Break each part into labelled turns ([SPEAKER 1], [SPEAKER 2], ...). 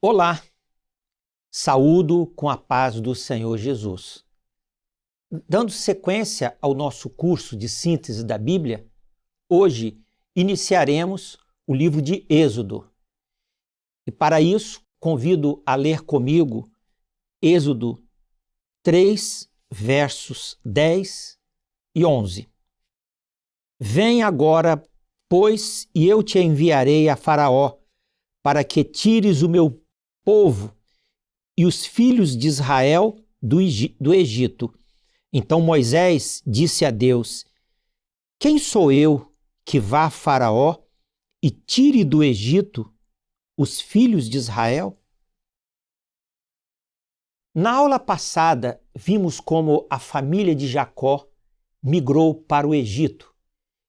[SPEAKER 1] Olá, saúdo com a paz do Senhor Jesus. Dando sequência ao nosso curso de síntese da Bíblia, hoje iniciaremos o livro de Êxodo. E para isso, convido a ler comigo Êxodo 3, versos 10 e 11. Vem agora, pois, e eu te enviarei a Faraó, para que tires o meu povo e os filhos de Israel do Egito. Então Moisés disse a Deus: Quem sou eu que vá a Faraó e tire do Egito os filhos de Israel? Na aula passada, vimos como a família de Jacó migrou para o Egito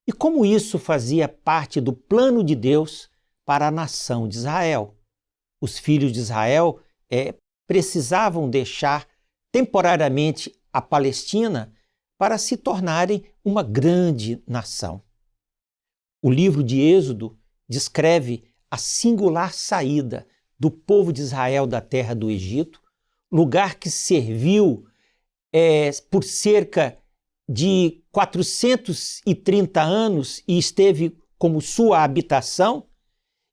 [SPEAKER 1] e como isso fazia parte do plano de Deus para a nação de Israel. Os filhos de Israel precisavam deixar temporariamente a Palestina para se tornarem uma grande nação. O livro de Êxodo descreve a singular saída do povo de Israel da terra do Egito, lugar que serviu por cerca de 430 anos e esteve como sua habitação,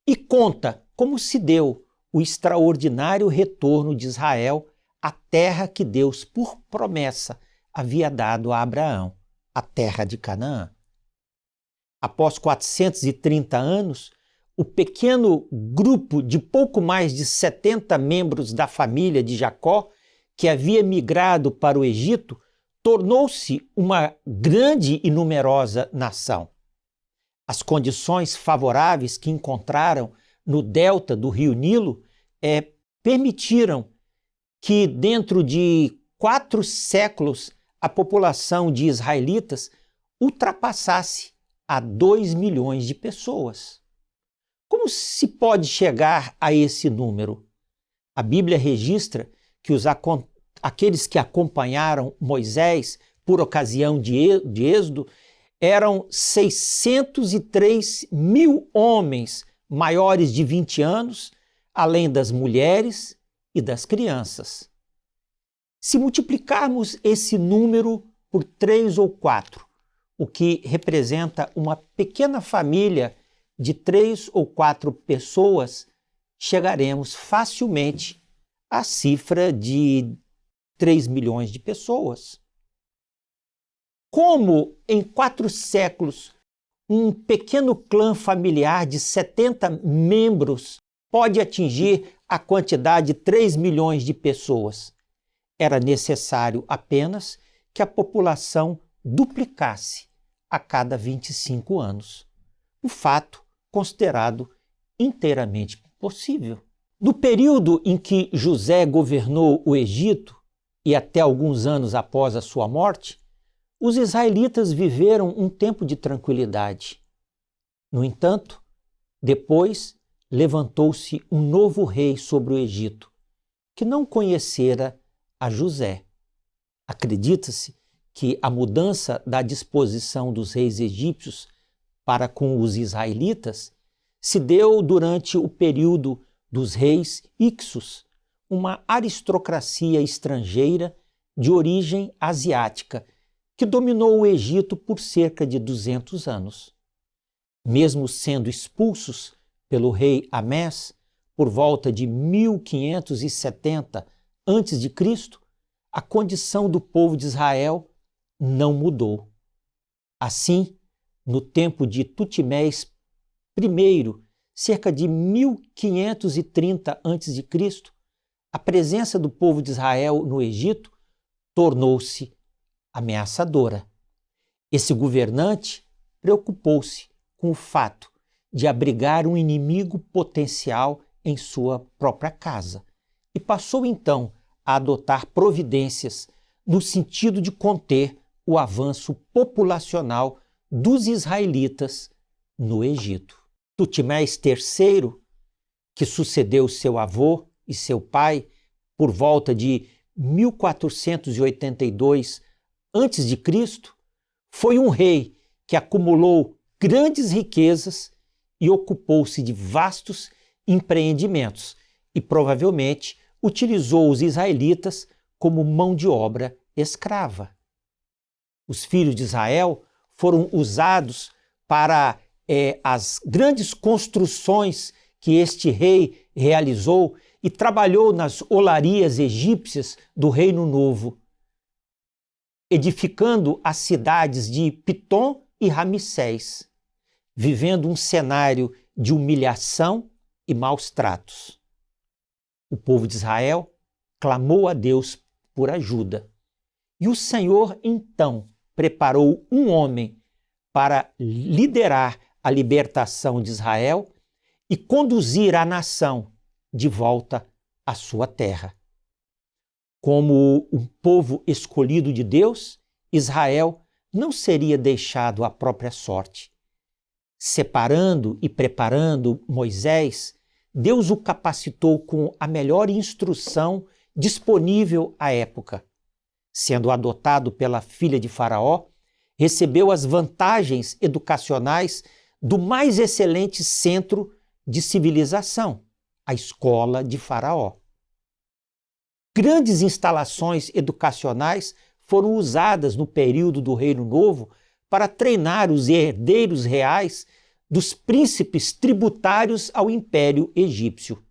[SPEAKER 1] e conta como se deu o extraordinário retorno de Israel à terra que Deus, por promessa, havia dado a Abraão, a terra de Canaã. Após 430 anos, o pequeno grupo de pouco mais de 70 membros da família de Jacó, que havia migrado para o Egito, tornou-se uma grande e numerosa nação. As condições favoráveis que encontraram no delta do rio Nilo permitiram que, dentro de 4 séculos, a população de israelitas ultrapassasse a 2 milhões de pessoas. Como se pode chegar a esse número? A Bíblia registra que aqueles que acompanharam Moisés por ocasião de Êxodo eram 603 mil homens maiores de 20 anos, além das mulheres e das crianças. Se multiplicarmos esse número por 3 ou 4, o que representa uma pequena família de 3 ou 4 pessoas, chegaremos facilmente à cifra de 3 milhões de pessoas. Como em 4 séculos um pequeno clã familiar de 70 membros pode atingir a quantidade de 3 milhões de pessoas? Era necessário apenas que a população duplicasse a cada 25 anos. Um fato considerado inteiramente possível. No período em que José governou o Egito, e até alguns anos após a sua morte, os israelitas viveram um tempo de tranquilidade. No entanto, depois levantou-se um novo rei sobre o Egito, que não conhecera a José. Acredita-se que a mudança da disposição dos reis egípcios para com os israelitas se deu durante o período dos reis Hicsos, uma aristocracia estrangeira de origem asiática, que dominou o Egito por cerca de 200 anos. Mesmo sendo expulsos pelo rei Amés por volta de 1570 a.C., a condição do povo de Israel não mudou. Assim, no tempo de Tutmés I, cerca de 1530 a.C., a presença do povo de Israel no Egito tornou-se ameaçadora. Esse governante preocupou-se com o fato de abrigar um inimigo potencial em sua própria casa e passou então a adotar providências no sentido de conter o avanço populacional dos israelitas no Egito. Tutmés III, que sucedeu seu avô e seu pai por volta de 1482 a.C., foi um rei que acumulou grandes riquezas e ocupou-se de vastos empreendimentos, e provavelmente utilizou os israelitas como mão de obra escrava. Os filhos de Israel foram usados para as grandes construções que este rei realizou e trabalhou nas olarias egípcias do Reino Novo, edificando as cidades de Pitom e Ramsés, vivendo um cenário de humilhação e maus tratos. O povo de Israel clamou a Deus por ajuda. E o Senhor, então, preparou um homem para liderar a libertação de Israel e conduzir a nação de volta à sua terra. Como um povo escolhido de Deus, Israel não seria deixado à própria sorte. Separando e preparando Moisés, Deus o capacitou com a melhor instrução disponível à época. Sendo adotado pela filha de Faraó, recebeu as vantagens educacionais do mais excelente centro de civilização, a escola de Faraó. Grandes instalações educacionais foram usadas no período do Reino Novo para treinar os herdeiros reais dos príncipes tributários ao Império Egípcio.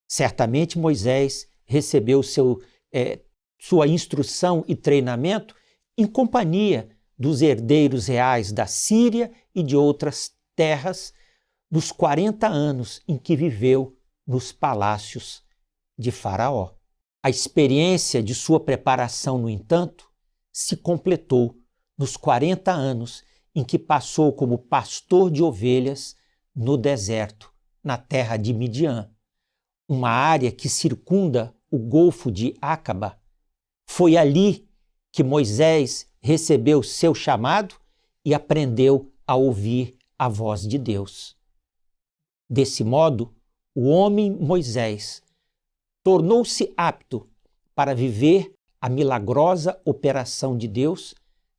[SPEAKER 1] Certamente Moisés recebeu sua instrução e treinamento em companhia dos herdeiros reais da Síria e de outras terras dos 40 anos em que viveu nos palácios de Faraó. A experiência de sua preparação, no entanto, se completou nos 40 anos em que passou como pastor de ovelhas no deserto, na terra de Midian, uma área que circunda o Golfo de Acaba. Foi ali que Moisés recebeu seu chamado e aprendeu a ouvir a voz de Deus. Desse modo, o homem Moisés tornou-se apto para viver a milagrosa operação de Deus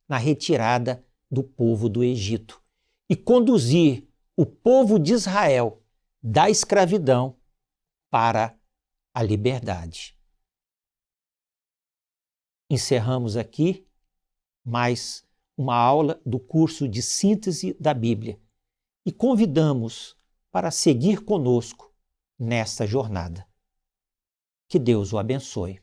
[SPEAKER 1] na retirada do povo do Egito e conduzir o povo de Israel da escravidão para a liberdade. Encerramos aqui mais uma aula do curso de síntese da Bíblia e convidamos para seguir conosco nesta jornada. Que Deus o abençoe.